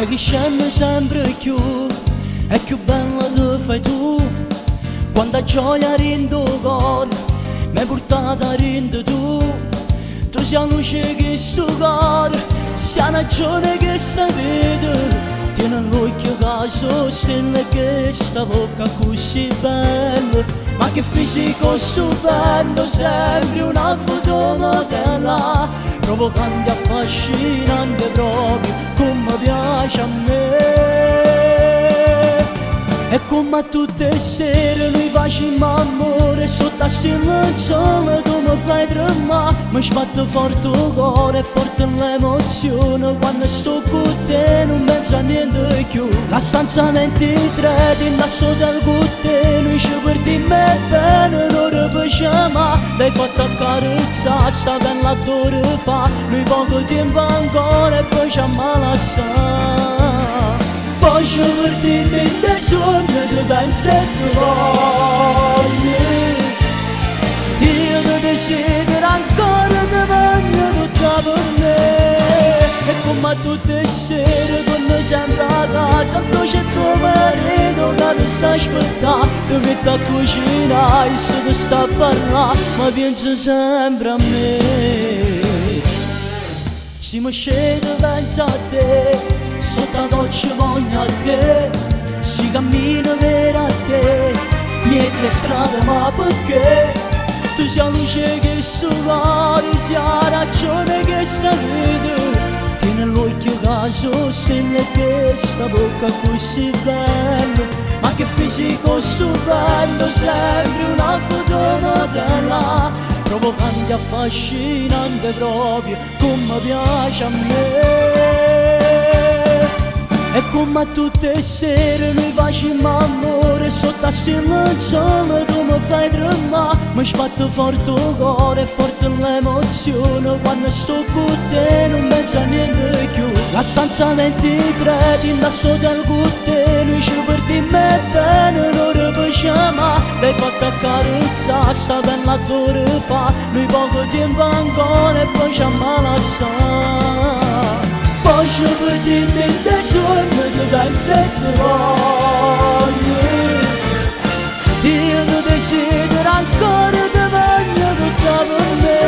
Ma che scende sempre più, è più bella che fai tu. Quanta gioia rende il cuore, mi hai portata rende tu. Tu sei la luce che sto cuore, sei la ragione che sta vita. Tieni l'occhio che sostiene che sta bocca così bella. Ma che fisico stupendo, sembri una fotomodella, provocante, affascinante proprio, come piace a me. E come a tutte le sere noi facciamo amore, sotto a stella il sole tu mi fai tremare. Mi sbatte forte il cuore e forte l'emozione, quando sto con te non penso a niente più. La stanza 23 ti indasso del con te, noi ci perdiamo bene, non ripeciamo. L'hai fatta accarezzare, sta bella d'ora fa, noi poco tempo ancora e poi ci ammalasciamo. Poi ci perdiamo in dei sogni, tu pensi e tu voglio. Io ti desidero ancora, ti voglio tutta per me. E come a tutte le sere quando sempre a casa, tu c'è tuo marito che ti sta aspettando. Ti metti a cucinare e se ti sta a parlare, ma pensi sempre a me. Se mi scendo penso a te, sotto la doccia voglio a te. Si cammina per a te, niente strada ma perché? Tu sei la luce che sto cuore, sei la ragione che sta vita. Tieni l'occhio che sostiene che sta bocca così bella. Ma che fisico stupendo, sembri una fotomodella, provocante, affascinante proprio, come piace a me. E come a tutte le sere noi facciamo amore, sotto a stella il sole tu mi fai tremare. Mi sbatte forte il cuore e forte l'emozione, quando sto con te non penso a niente più. La stanza 23 ti indasso del con te, noi ci perdiamo bene, non ripeciamo. L'hai fatta accarezzare, sta bella d'ora fa, noi poco tempo ancora e poi ci ammalasciamo. Poi ci perdiamo in dei sogni, tu pensi e tu voglio. Io ti desidero ancora, ti voglio tutta per me.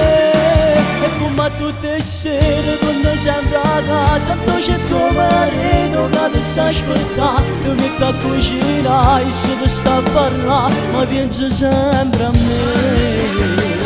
E come a tutte le sere quando sempre a casa, tu c'è tuo marito che ti sta aspettando. Ti metti a cucinare e se ti sta a parlare, ma pensi sempre a me.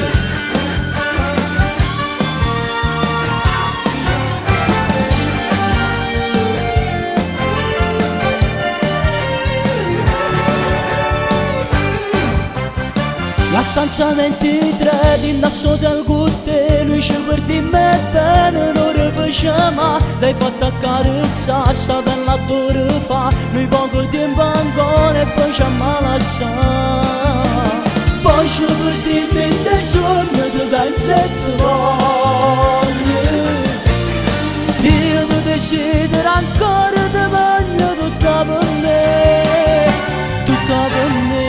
La stanza 23 ti indasso del con te, noi ci perdiamo bene, non ripeciamo. L'hai fatta accarezzare, sta bella d'ora fa, noi poco tempo ancora e poi ci ammalasciamo. Poi ci perdiamo in dei sogni, tu pensi e tu voglio. Io ti desidero ancora, ti voglio tutta per me, tutta per me.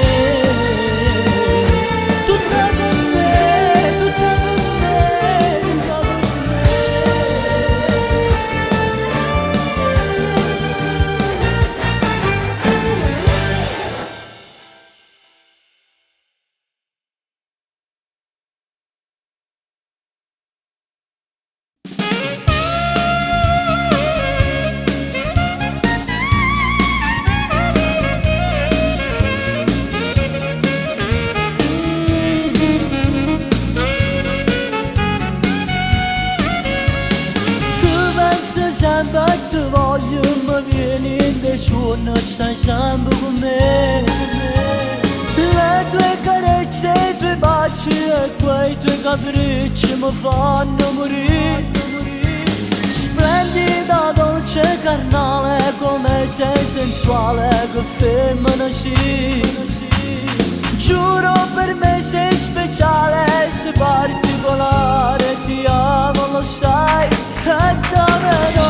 Sempre ti voglio, ma vieni in dei suoni, stai sempre con me. Le tue carezze, i tuoi baci e quei tuoi capricci mi fanno morire. Splendida, dolce, carnale, come sei sensuale, che femmina sì. Giuro per me sei speciale, sei particolare, ti amo, lo sai, e dove no.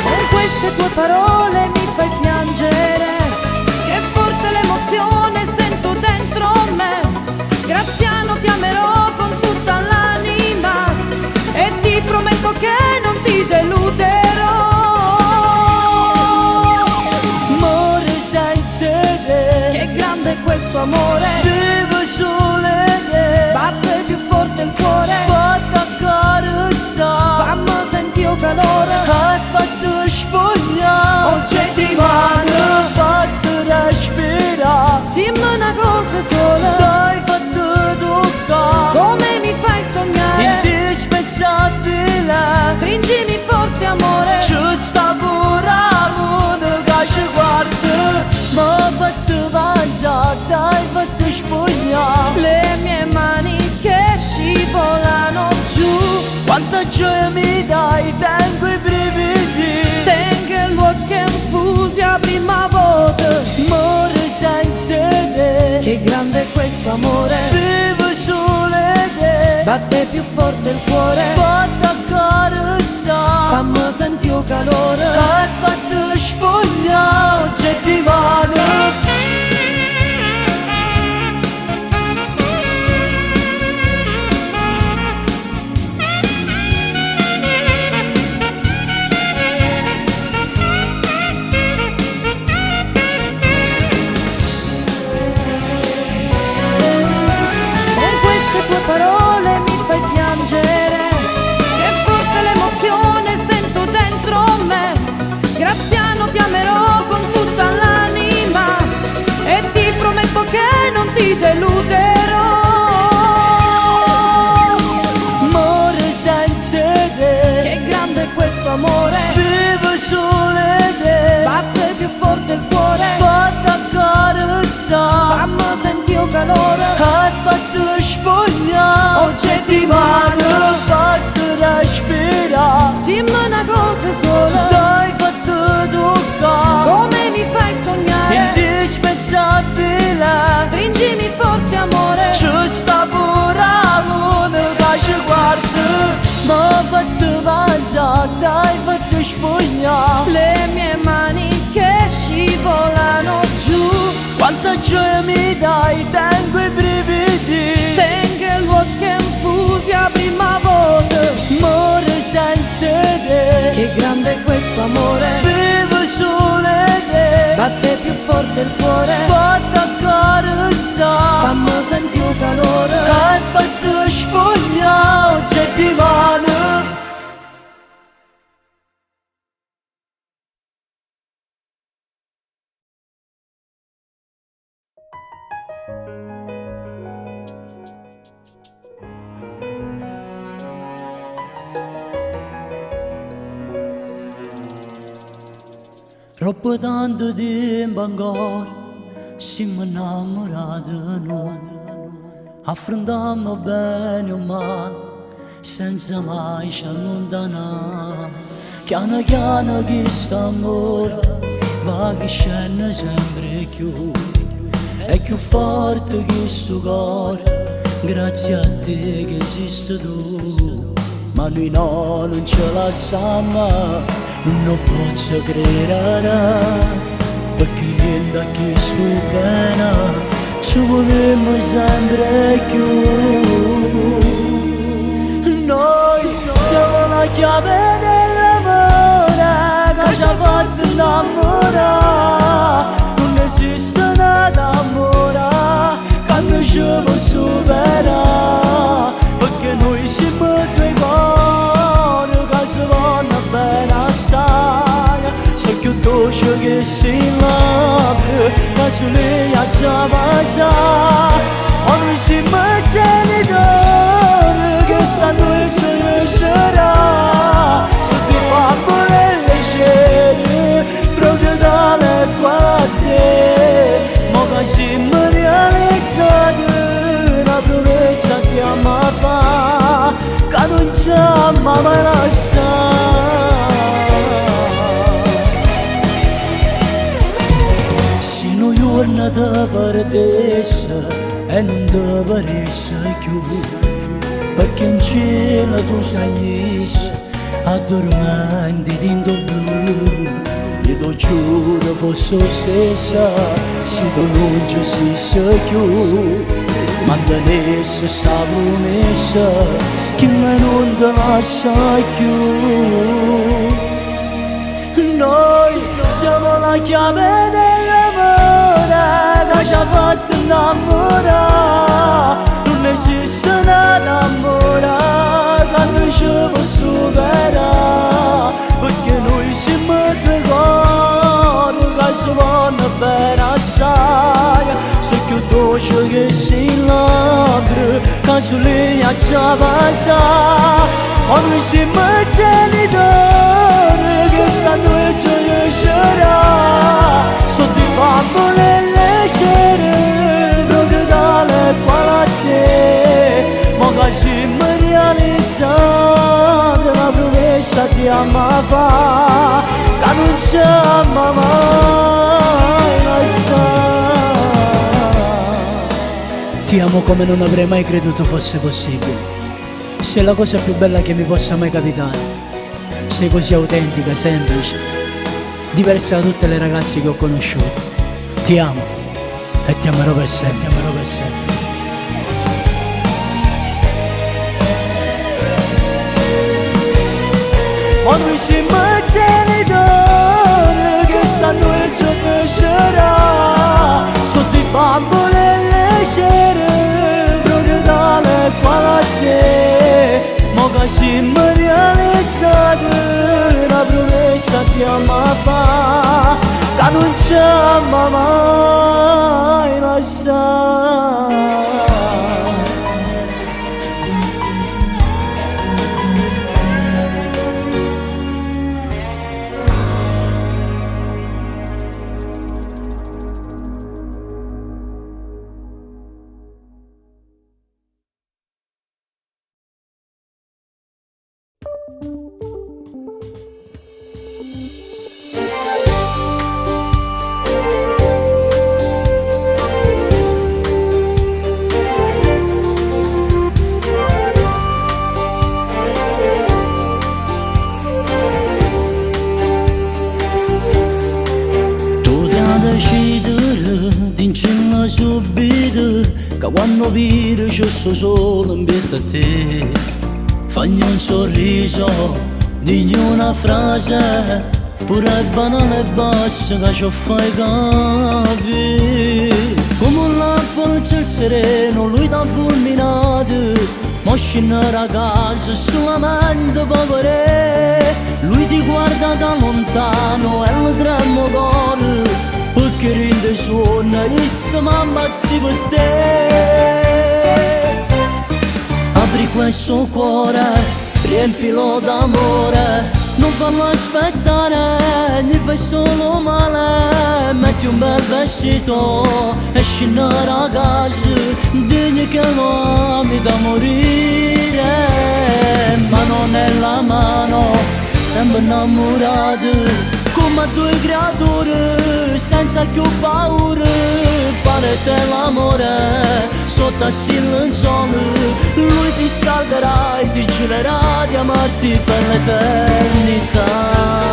Con queste tue parole mi fai piangere, che forte l'emozione sento dentro me. Graziano ti amerò con tutta l'anima e ti prometto che non ti dai, tengo i brividi. Tengo l'occhio infusi a prima volta. Amore senza te, Che grande è questo amore, vivo sole te. batte più forte il cuore, Fatta accarezzare, fammi sentire il calore. hai fatto spogliare oggi ti mano. Con queste tue parole mi fai piangere, che forte l'emozione sento dentro me. Graziano ti amerò con tutta l'anima e ti prometto che non ti deluderò. Amore senza te, Che grande è questo amore, vivo sole te. batte più forte il cuore, Fatta accarezzare, fammi sentire il calore. hai fatto spogliare oggi ti mano. Fatto respirare, Sì, ma una cosa sola, dai fatto toccare. come mi fai sognare, Indispensabile, stringimi forte amore. ci sta pure uno che ci guarda. Ma fatto passare, dai fatto spogliare. Le mie mani che scivolano giù, Quanta gioia mi dai, tengo i brividi. tengo l'occhio infusi a prima volta. Amore senza te, Che grande è questo amore, vivo sole te. batte più forte il cuore, Fatta accarezzare, fammi sentire il calore. hai fatto spogliare oggi di mano. Troppo tanto tempo ancora siamo innamorati noi, affrontiamo bene o male senza mai ci allontanare. Piano piano che sta amore va che scende sempre più, è più forte che sto cuore, grazie a te che esiste tu. Ma noi no, non ce la siamo, non posso credere, perché niente a chi sto bene, ci vogliamo sempre più. Noi siamo la chiave dell'amore che ci ha fatto innamorare, non esiste nada amore che noi ci può superare, perché noi siamo due cuori che si vanno bene assai. So più dolce che si labbra, che su lei ha già passato. Ma noi siamo genitori che stanno ci riuscirà. Se ti fa volere leggere, proprio tale quale a te. Ma che siamo realizzati, una promessa ti ama fa, che non ci ama mai lasciare. Se noi giornata perdesse e non ti paresse più, perché in cielo tu sei addormenti dentro blu. Io ti giuro fosse lo stessa se tu non ci sei più, mantenesse sta promessa che me non ti lascia più. Noi siamo la chiave dell'amore che ci ha fatto innamorare, non esiste nada amore che noi ci può superare, perché noi siamo due cuori che si vanno bene assai. So più dolce che si labbra, che su lei ha già passato. Ma noi siamo genitori che stanno ci riuscirà. Sotto i bambini e le cere, proprio tale quale a te. Ma che siamo realizzati, la promessa lasciamo mai lasciare. Ti amo come non avrei mai creduto fosse possibile. Sei la cosa più bella che mi possa mai capitare. Sei così autentica, semplice, diversa da tutte le ragazze che ho conosciuto. Ti amo e ti amerò per sempre, ti amerò per sempre. Quando si mangiano donne che stanno e giocherà sotto i bamboli e le cere proprio dalle qualità. Ma che si realizzata una promessa che ama fa che non ci ama mai lasciare. Subito che quando viro c'è sto solo in pietà a te, fagli un sorriso, digli una frase, pure banale e bassa che ci fai capire. Come un lampo nel cielo sereno lui t'ha fulminato, mo scendere a casa solamente per vedere. Lui ti guarda da lontano e lo tremo cuore, perché rinde suona e se m'ammazzi per te. Apri questo cuore, riempilo d'amore, non farlo aspettare, gli fai solo male. Metti un bel vestito e scendere a casa, digli che lo ami da morire. Mano nella mano, sempre innamorato, come due creature senza più paura, fare te l'amore sotto il silenzio. Lui ti scalderà e ti giurerà di amarti per l'eternità.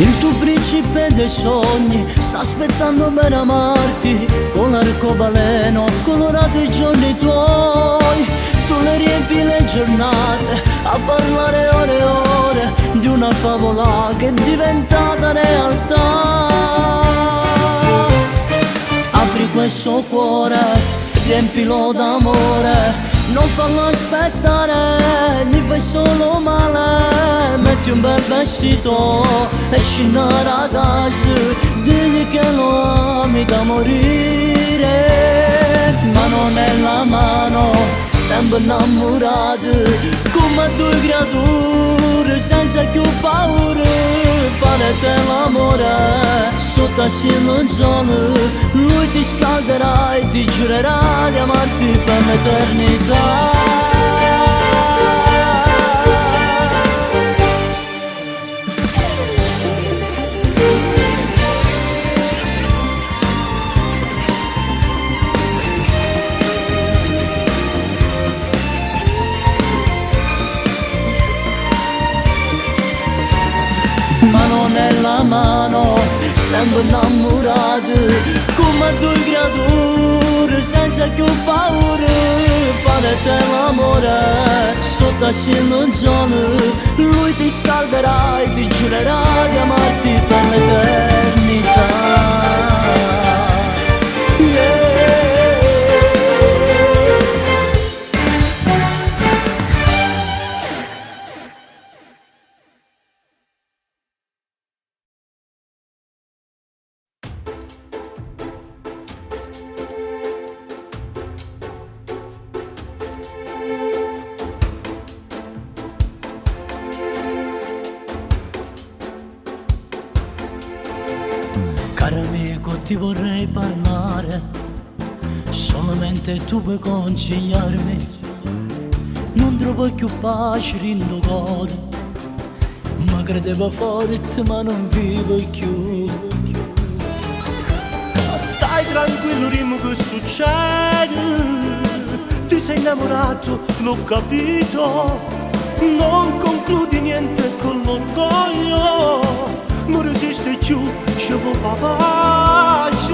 Il tuo principe dei sogni sta aspettando per amarti, con l'arcobaleno colorato i giorni tuoi. Tu le riempi le giornate a parlare ore e ore di una favola che è diventata realtà. Apri questo cuore, riempilo d'amore, non farlo aspettare, gli fai solo male. Metti un bel vestito e scendere a casa, digli che lo ami da morire. Mano nella mano, sempre innamorati, come due creature senza più paura, fare te l'amore sotto il silenzio. Lui ti scalderà e ti giurerà di amarti per l'eternità. Mano nella mano, sempre innamorati, come due creature senza più paura, fare te l'amore sotto il silenzio. Lui ti scalderà e ti giurerà di amarti per l'eternità. Yeah. Caro amico, ti vorrei parlare, solamente tu puoi consigliarmi. Non trovo più pace in tuo cuore, ma credevo forte ma non vivo più. Ma stai tranquillo, Rimo, che succede? Ti sei innamorato, l'ho capito. Non concludi niente con l'orgoglio, non resiste più, ci vuole pace.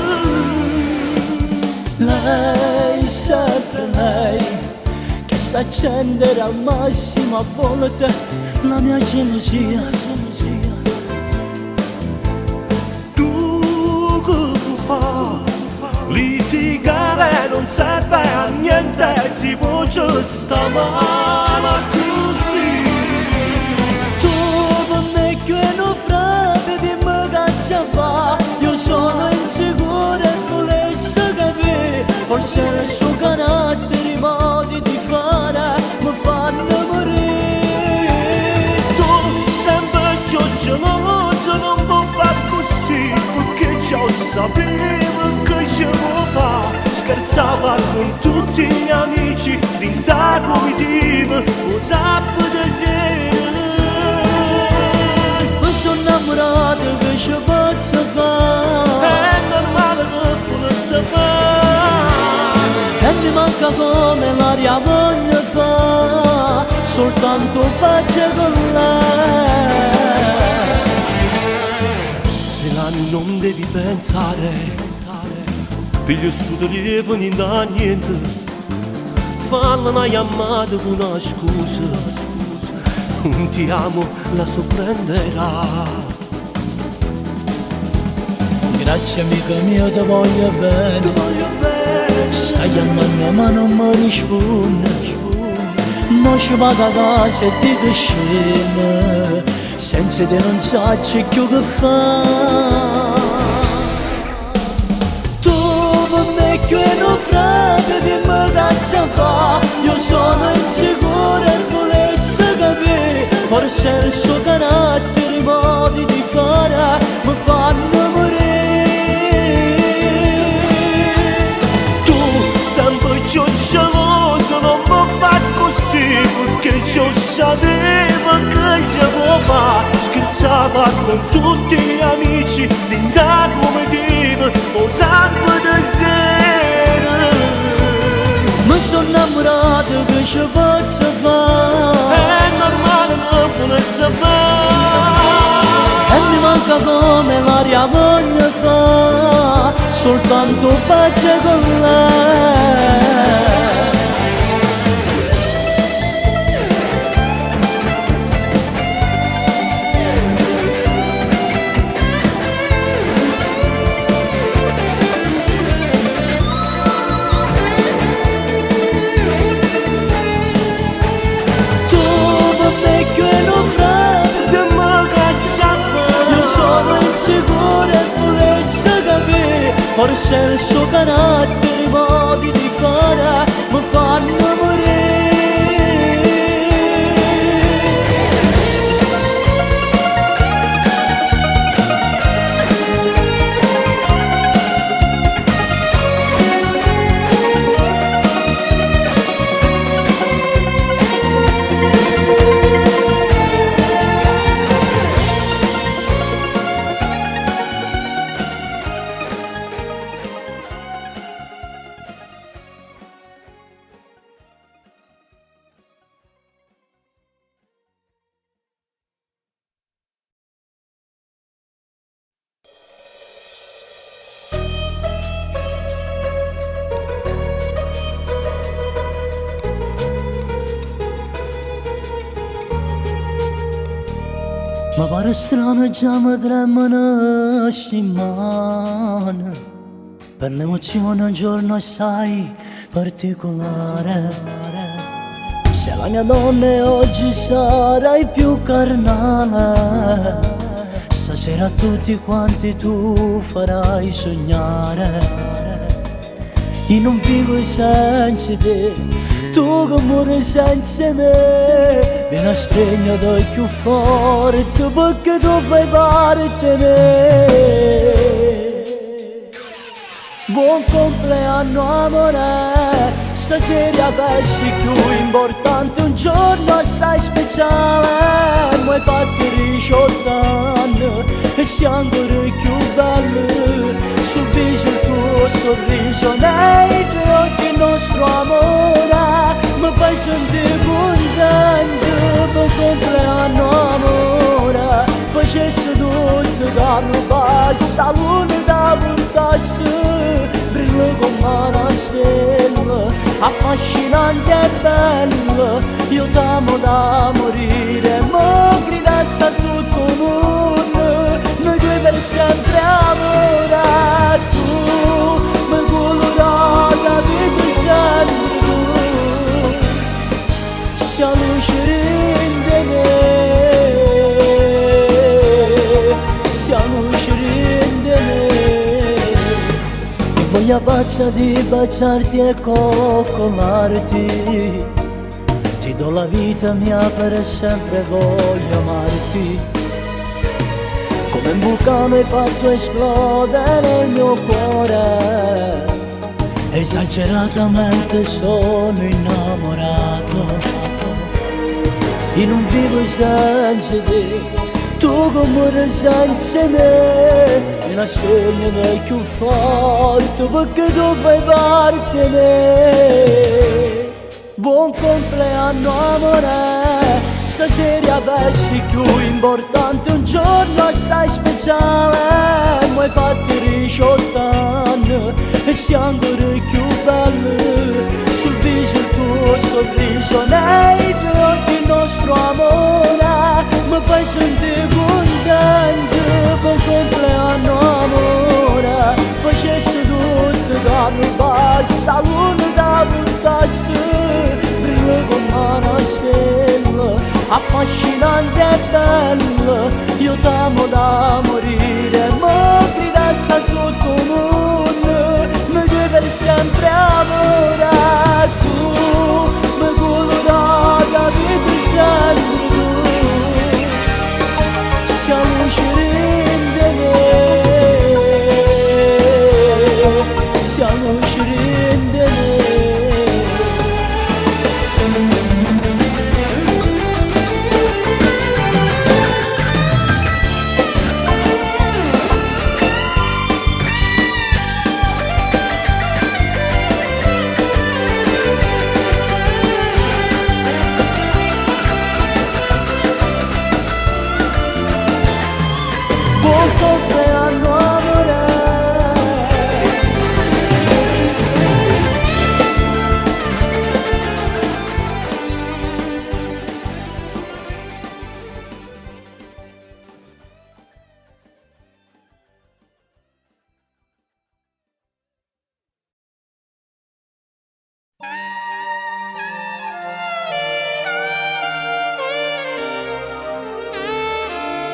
Lei, sempre lei, che sa accendere al massimo a volte la mia gelosia. Tu che fai? Litigare non serve a niente, si può giusto male così. Tu per me che non frate di me che fa, io sono insicuro e volessi capire, forse il suo carattere, i modi di fare mi fanno morire. Tu sempre più geloso, non può far così, perché già sapevo che ci vuoi fare. Scherzava con tutti gli amici, vinta comitiva, usava da sera. Mi sono innamorato, che ci posso fare? È normale che volessi fare. E mi manca come l'aria voglio fare, soltanto pace con lei. Se la non devi pensare, piglio su telefono non da niente, falla una chiamata con una scusa, un ti amo la sorprenderà. Grazie amico mio, ti voglio bene, Ti voglio bene, stai chiamando ma non mi risponde. Mo ci vado a casa e dico scena, senza te non so più che fa. Tu per me che non frate di me che fa, io sono insicuro e volessi capire, forse il suo carattere, i modi di fare mi fanno morire. tu sempre più geloso, non può far così, perché già sapevo che ci vuoi fare. Scherzava con tutti gli amici, linda come vive, usava da sera. Mi sono innamorato, che ci posso fare? È normale non volessi fare. E mi manca come l'aria voglio fare, soltanto pace con lei. Tu per me che non frate, Di me che ci io sono insicuro e volessi capire, forse il suo carattere, i modi di fare mi fanno morire. Ma pare strano, già mi tremano le mani, per l'emozione un giorno assai particolare. Se la mia donna e oggi sarai più carnale, stasera tutti quanti tu farai sognare. Io non vivo senza te, tu che muori senza me, vieni a stringere più forte perché tu fai parte di me. Buon compleanno amore, stasera festa più importante, un giorno assai speciale. Mi hai fatto 18 anni e siamo ancora più belli, sul viso il tuo sorriso, nei tuoi occhi il nostro amore, mi fai sentire contento. Buon compleanno amore, facessi tutto da rubarsi, la luna da puntassi, brilla come una stella, affascinante e bella. Io t'amo da morire, mo gridassi a tutto il mondo, noi due per sempre amore. Tu mi colorata di sempre tu, sia luce rende me, sia luce rende me. Voglio pazza di baciarti e coccolarti, ti do la vita mia per sempre, voglio amarti. Come un vulcano hai fatto esplodere il mio cuore, esageratamente sono innamorato. Io non vivo senza te, tu come senza me, una stella è più forte perché tu fai parte di me. Buon compleanno amore, stasera festa più importante, un giorno assai speciale. Mi hai fatto 18 anni e siamo ancora più belli, sul viso il tuo sorriso, nei tuoi occhi il nostro amore, mi fai sentire contento. Buon compleanno amore, facessi tutto da rubarsi, la luna da puntassi, brilla come una stella, affascinante e bella. Io t'amo da morire, mo gridassi a tutto il mondo, noi due per sempre amore. Tu mi colorata di sempre tu, sia luce rende me, sia luce rende me. Buon compleanno amore.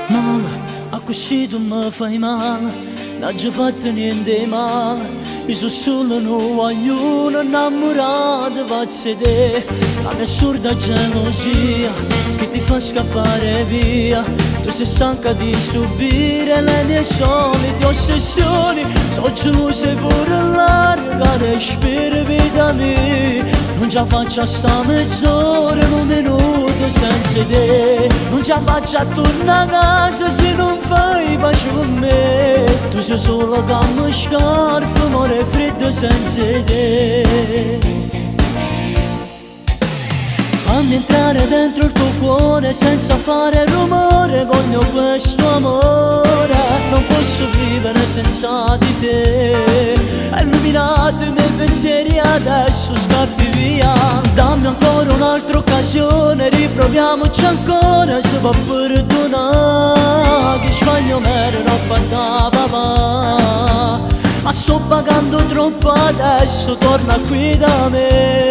Male, a così tu mi fai male, non ci fatto niente di male. Io sono solo un uomo innamorato, faccio te. La mia assurda gelosia che ti fa scappare via. Tu sei stanca di subire le mie solite ossessioni. So gelosa pure l'aria che respira vita mia. Non ce la faccio a sta mezz'ora, un minuto senza te. Non ce la faccio a tornare a casa se non fai pace con me. Tu sei solo come scarpa, amore freddo senza te. Fammi entrare dentro il tuo cuore senza fare rumore, voglio questo amore, non posso vivere senza di te. Illuminati i miei pensieri adesso scappi via. Dammi ancora un'altra occasione, riproviamoci ancora, se va perdonare. Che sbaglio m'ero fatta papà, ma sto pagando troppo adesso, torna qui da me.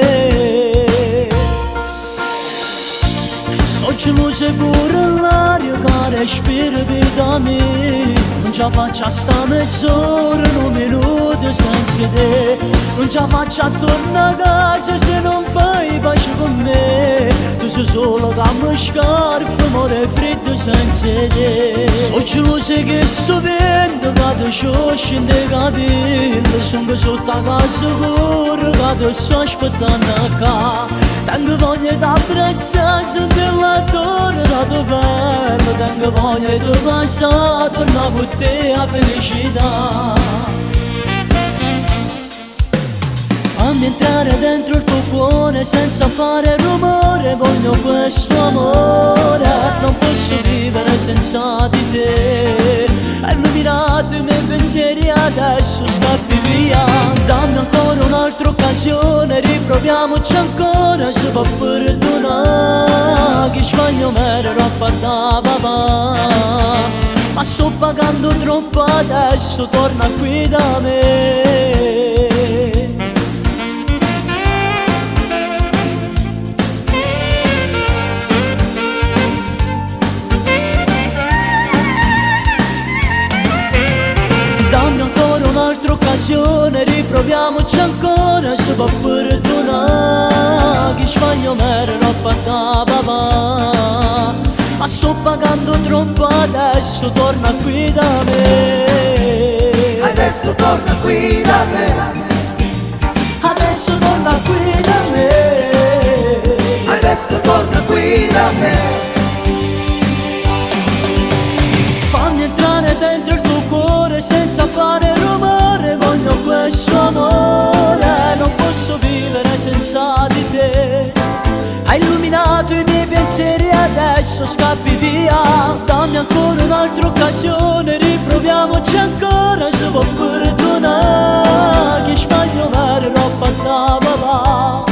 So gelosa pure l'aria che respira vita mia. non ce la faccio a sta mezz'ora, un minuto senza te. Non ce la faccio a tornare a casa se non fai pace con me. Tu sei solo come scarpe, muore freddo senza te. So geloso che stupendo, che ti sciosci in dei capelli. Sono sotto a casa corro, che ti sto aspettando qua. Tengo voglia di abbracciare, sentire l'odore da tua pelle. Tengo voglia di passare, tornare con te a felicità. Fammi entrare dentro il tuo cuore senza fare rumore. Voglio questo amore, non posso vivere senza di te. Hai illuminato i miei pensieri, adesso scappi via. Dammi ancora un'altra occasione, riproviamoci ancora. Se può perdonare, che sbaglio m'ero a fare papà. Ma sto pagando troppo adesso, torna qui da me. Dammi ancora un'altra occasione, riproviamoci ancora. Se può perdonare, che sbaglio m'ero a fare papà. Ma sto pagando troppo adesso, torna qui da me. Adesso torna qui da me. Adesso torna qui da me. Adesso torna qui da me. Fammi entrare dentro il tuo cuore senza fare rumore. Voglio questo amore, non posso vivere senza di te. Hai illuminato i miei pensieri, adesso scappi via. Dammi ancora un'altra occasione, riproviamoci ancora. Se può perdonare, che sbaglio m'ero a fare papà.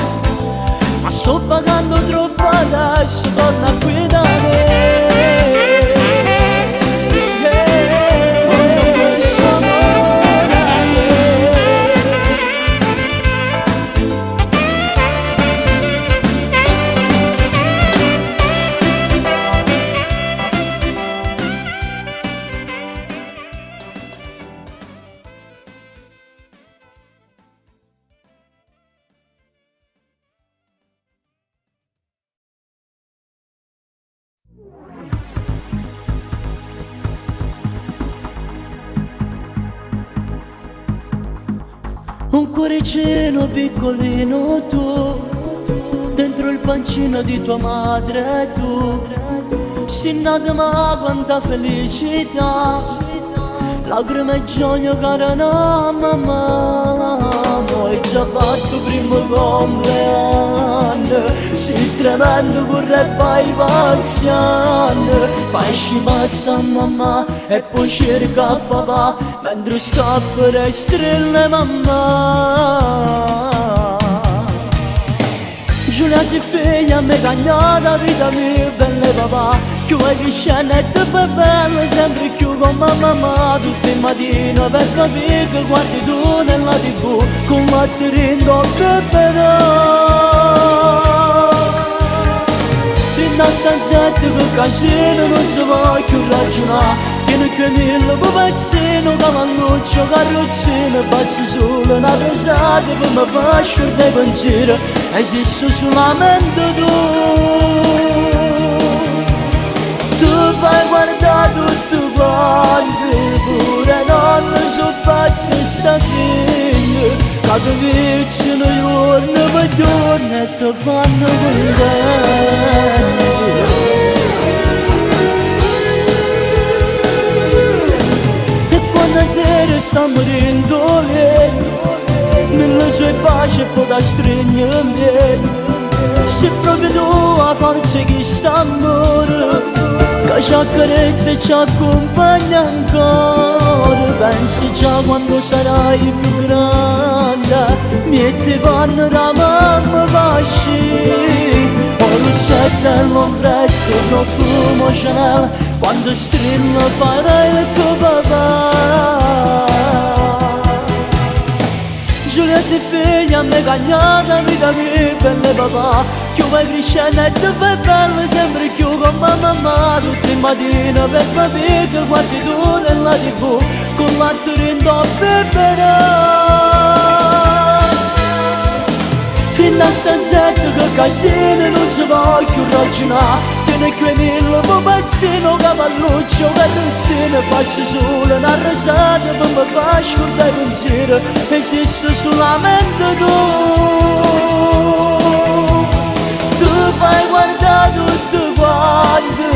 Ma sto pagando troppo adesso, torna qui da me. Un cuoricino piccolino tu, dentro il pancino di tua madre tu. Si nata ma quanta felicità, lacrime e gioia cara no mamma. Hai già fatto primo compleanno, si tremendo vorrei fai pazziano. Fai scipazza a mamma e poi cerca papà, mentre scappa le stelle mamma. Giulia si figlia mi cagnata vita mia belle papà, che vuoi che scenette per belle sempre più con mamma. Tutte il mattino per capire che guardi tu nella tv con l'atterindo per Rinda stanzetta che casino non si può più ragionare. Tieni che mille pupezzino, cavalluccio, carrozzino. Passi solo una pesata per mi faccio dei pensieri. Esisto solamente tu. Tu fai guardare tutto quanto, pure non so pazzo e sacriglio. Che ti vincino giorno per giorno e ti fanno contento. Quando sera sta morendo lento, nella sua pace può da stringere. Se proprio tu a forza che sta amore, che ci accarezza e ci accompagna ancora. Pensi già quando sarai più grande, metti panno da mamma pasci. Poi lo sette e l'ombretto, il profumo Chanel, quando stringo farai il tuo papà. Giulia si figlia mi cagnata vita mia belle papà, Che vai crescendo e ti fai bella sempre più come mamma. Tutte le mattine per bere che guardi tu nella tv con l'attore in in una stanzetta che casino non si può più ragionare. Tiene qui mille pupazzino, cavalluccio, carrozzino. Passa solo una rasata per mi far scordare pensiero. Esiste solamente tu. Tu fai guardare tutto quanto,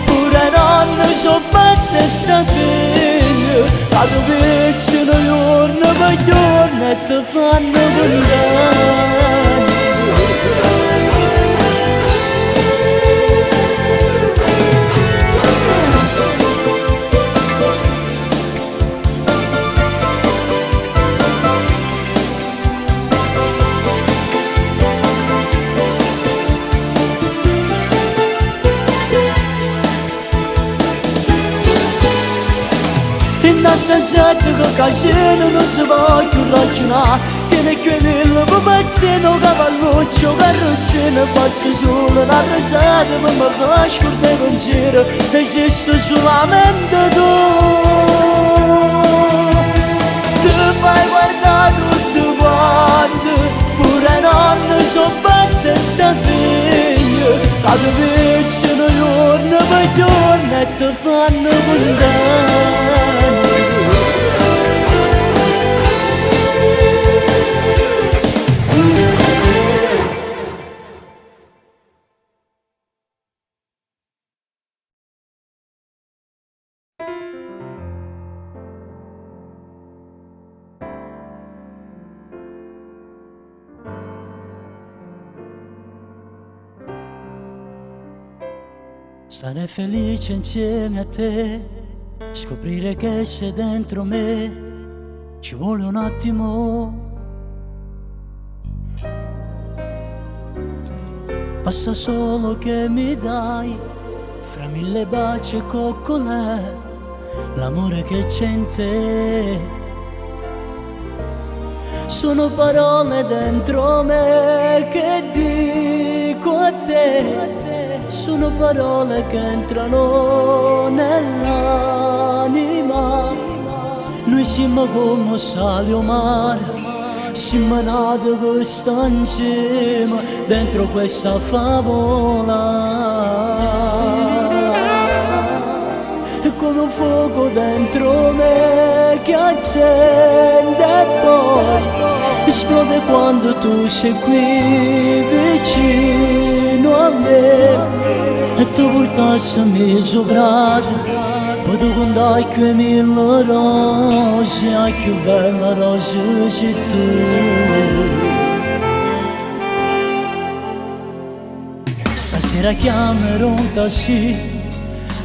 pure nonno so pazza e sta figlia. A tu piccino giorno per giorno e ti fanno contare. In una stanzetta che casino non si può più ragionare. Tiene qui mille pupazzino, cavalluccio, carrozzino. Passa solo una rasata per mi far scordare pensiero. Esiste solamente tu. Ti fai guardare tutto quanto, pure nonno so pazza e sta figlia. A tu piccino giorno per giorno e ti fanno contare. Stare felice insieme a te, scoprire che sei dentro me, ci vuole un attimo. Basta solo che mi dai, fra mille baci e coccolè, l'amore che c'è in te. Sono parole dentro me che dico a te. Sono parole che entrano nell'anima. Noi siamo come sale o mare, siamo nati per stare insieme dentro questa favola. È come un fuoco dentro me che accende e poi esplode quando tu sei qui vicino a me. E tu portassi sopra, poi tu contai che mille rose, a più bella rosa sei tu. Stasera chiamerò un taxi,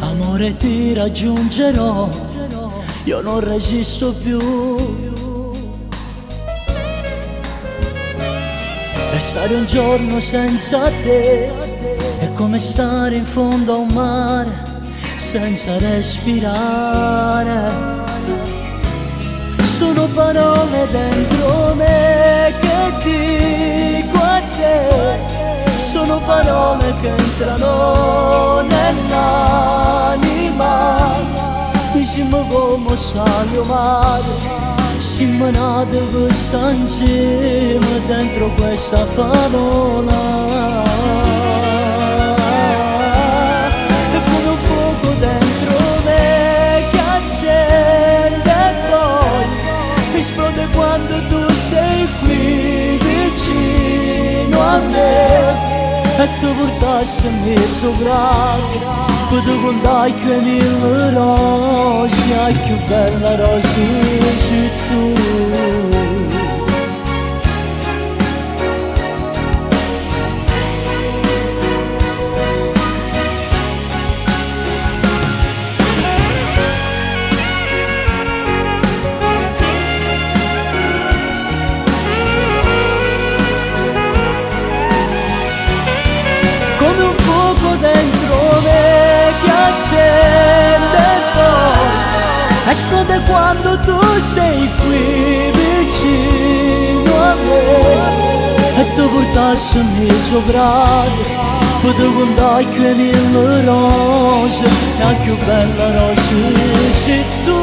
amore ti raggiungerò, io non resisto più. Restare un giorno senza te è come stare in fondo a un mare senza respirare. Sono parole dentro me che dico a te, sono parole che entrano nell'anima. Noi siamo come sale o mare, siamo nati per stare insieme dentro questa favola. È come un fuoco dentro me che accende e poi esplode quando tu sei qui vicino a me. E tu portassi sopra, poi tu contai che mille rose, a più bella rosa sei tu. Come un fuoco dentro me che accende e poi esplode quando tu sei qui vicino a me. E tu portassimi soprare, potevo andare qui mille rose, la più bella rosa sei tu.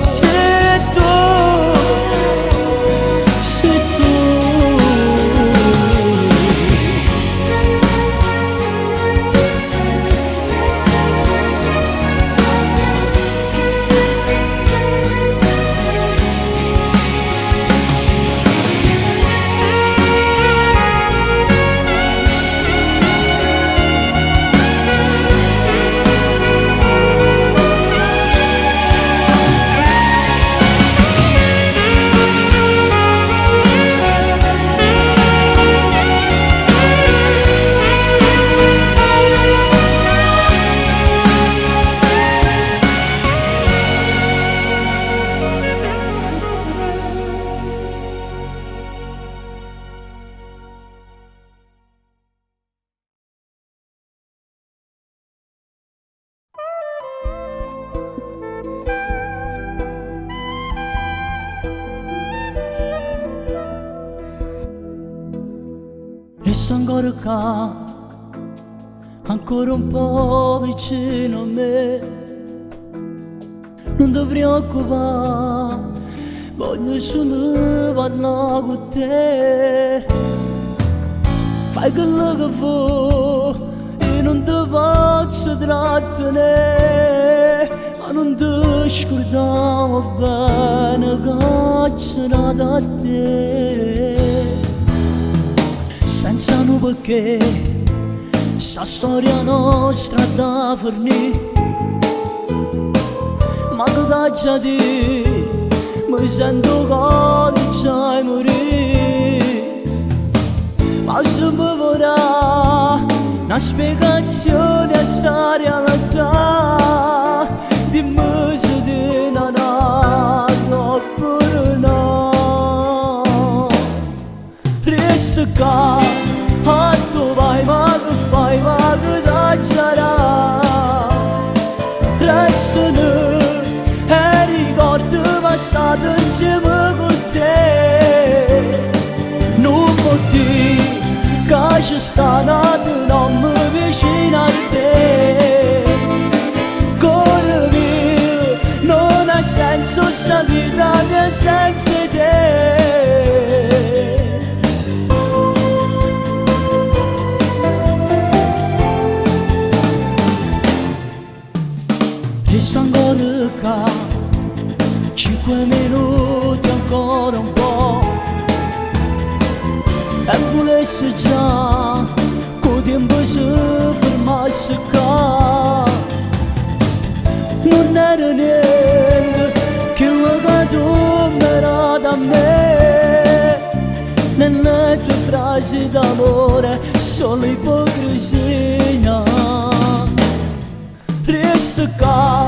Sei tu, sei tu. Resta ancora qua, ancora un po' vicino a me. Non ti preoccupare, voglio solo parlare con te. Fai quello che vuoi e non ti faccio trattenere, ma non ti scordare bene che c'era da te. Senza un perché, sta storia nostra da fornire, ma che da già dire, mi sento che già morire. Ma se mi vorrà una spiegazione a sta realtà, dimmi se ti non ha oppure no. Resta qua, a tu vai, ma che fai, ma che sarà? Restano e ricordi passati insieme con te. Non può dire che ci sta nato non mi vicino a te. Cuore mio, non ha senso sta vita mia senza te. Resta ancora qua, 5 minuti ancora un po', e volessi già che il tempo si fermasse qua. Non era niente quello che tu mi hai da me, nelle tue frasi d'amore solo ipocrisia. Resta qua,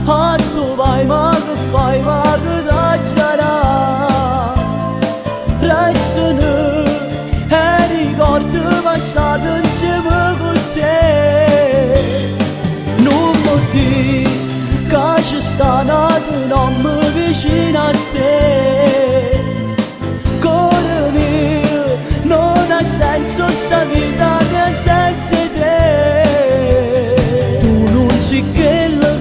a tu vai, ma che fai, ma che sarà? Restano e ricordi passati insieme con te. Non può dire che ci sta nato non mi vicino a te. Cuore mio, non ha senso sta vita mia senza te.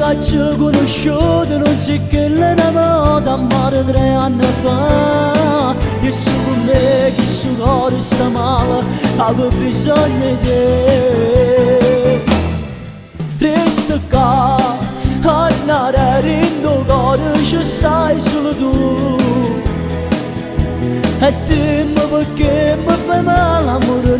Che ci ho conosciuto, non c'è che l'amore amare 3 anni fa. E su con me che sto cuore sta male, avevo bisogno di te. Resta qua, a andare in tuo cuore ci stai solo tu. E dimmi perché mi fai male, amore